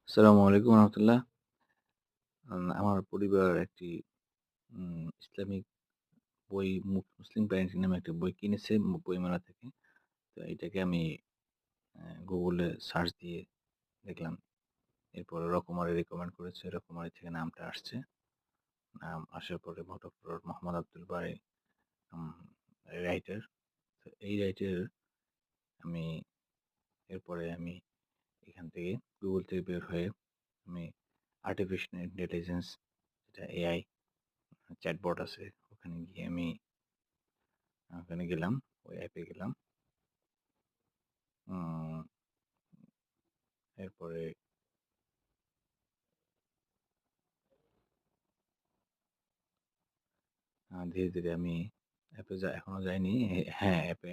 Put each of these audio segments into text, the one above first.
আসসালামু আলাইকুম রহমতুল্লাহ। আমার পরিবার একটি ইসলামিক বই মুসলিম প্যারেন্টিং নামে একটা বই কিনেছে বইমেলা থেকে। তো এটাকে আমি গুগলে সার্চ দিয়ে দেখলাম। এরপরে রকমারি রিকমেন্ড করেছে। রকমারি থেকে নামটা আসছে। নাম আসার পরে ডক্টর মোহাম্মদ আব্দুল বারী উম রাইটার। তো এই রাইটার আমি এরপরে এখান থেকে গুগল থেকে বের হয়ে আমি আর্টিফিশিয়াল ইন্টেলিজেন্স যেটা এআই চ্যাটবট আছে ওখানে গেলাম, ওই অ্যাপে গেলাম। উম এরপরে ধীরে আমি অ্যাপে এখনো যাইনি। হ্যাঁ, অ্যাপে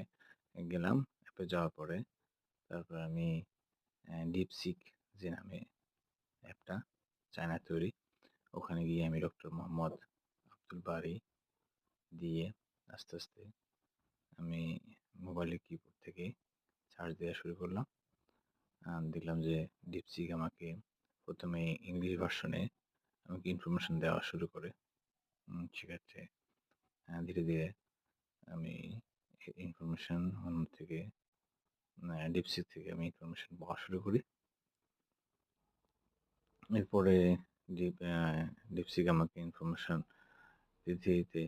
গেলাম। অ্যাপে যাওয়ার পরে তারপরে আমি DeepSeek যে নামে অ্যাপটা, চায়নার তৈরি। ওখানে গিয়ে আমি ডক্টর মোহাম্মদ আব্দুল বারী দিয়ে আস্তে আমি মোবাইলের কিবোর্ড থেকে সার্চ দেওয়া শুরু করলাম। দেখলাম যে DeepSeek আমাকে ১ম এ ইংলিশ ভার্সনে আমাকে ইনফরমেশন দেওয়া শুরু করে। সেক্ষেত্রে ধীরে আমি ইনফরমেশন থেকে DeepSeek থেকে আমি ইনফরমেশন পাওয়া শুরু করি। এরপরে DeepSeek আমাকে ইনফরমেশন দিতে এটা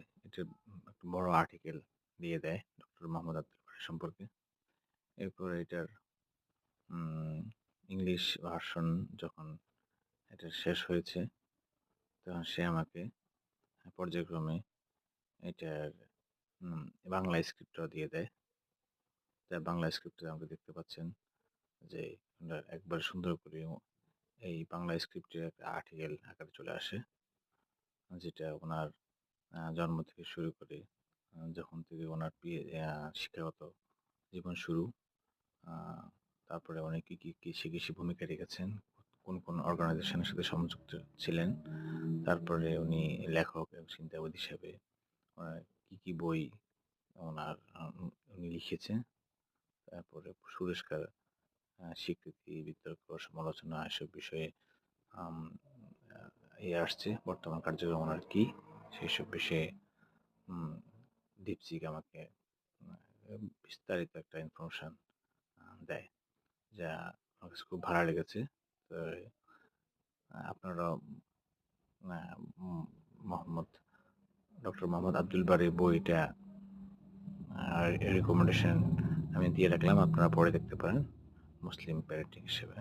একটা বড় আর্টিকেল দিয়ে দেয় ডক্টর মোহাম্মদ আব্দুল বারী সম্পর্কে। এরপরে এটার ইংলিশ ভার্সন যখন এটা শেষ হয়েছে, তখন সে আমাকে পর্যায়ক্রমে এটার বাংলা স্ক্রিপ্টটাও দিয়ে দেয়। যা বাংলা স্ক্রিপ্টে আমাকে দেখতে পাচ্ছেন যে একবার সুন্দর করে এই বাংলা স্ক্রিপ্টের একটা আর্টিকেল আকারে চলে আসে, যেটা ওনার জন্ম থেকে শুরু করে যখন থেকে ওনার শিক্ষাগত জীবন শুরু, তারপরে উনি কৃষি ভূমিকা রেখেছেন, কোন অর্গানাইজেশনের সাথে সংযুক্ত ছিলেন, তারপরে উনি লেখক এবং চিন্তাবিদ হিসেবে কি বই ওনার উনি লিখেছেন, তারপরে পুরস্কার, স্বীকৃতি, বিতর্ক, সমালোচনা এসব বিষয়ে আম আসছে। বর্তমান কার্যক্রম ওনার কি, সেসব বিষয়ে DeepSeek আমাকে বিস্তারিত একটা ইনফরমেশন দেয়, যা আমার কাছে খুব ভালো লেগেছে। তো আপনারা মোহাম্মদ ডক্টর মোহাম্মদ আব্দুল বারীর বইটা রিকমেন্ডেশন আমি দিয়ে রাখলাম, আপনারা পরে দেখতে পারেন মুসলিম প্যারেন্টিং হিসেবে।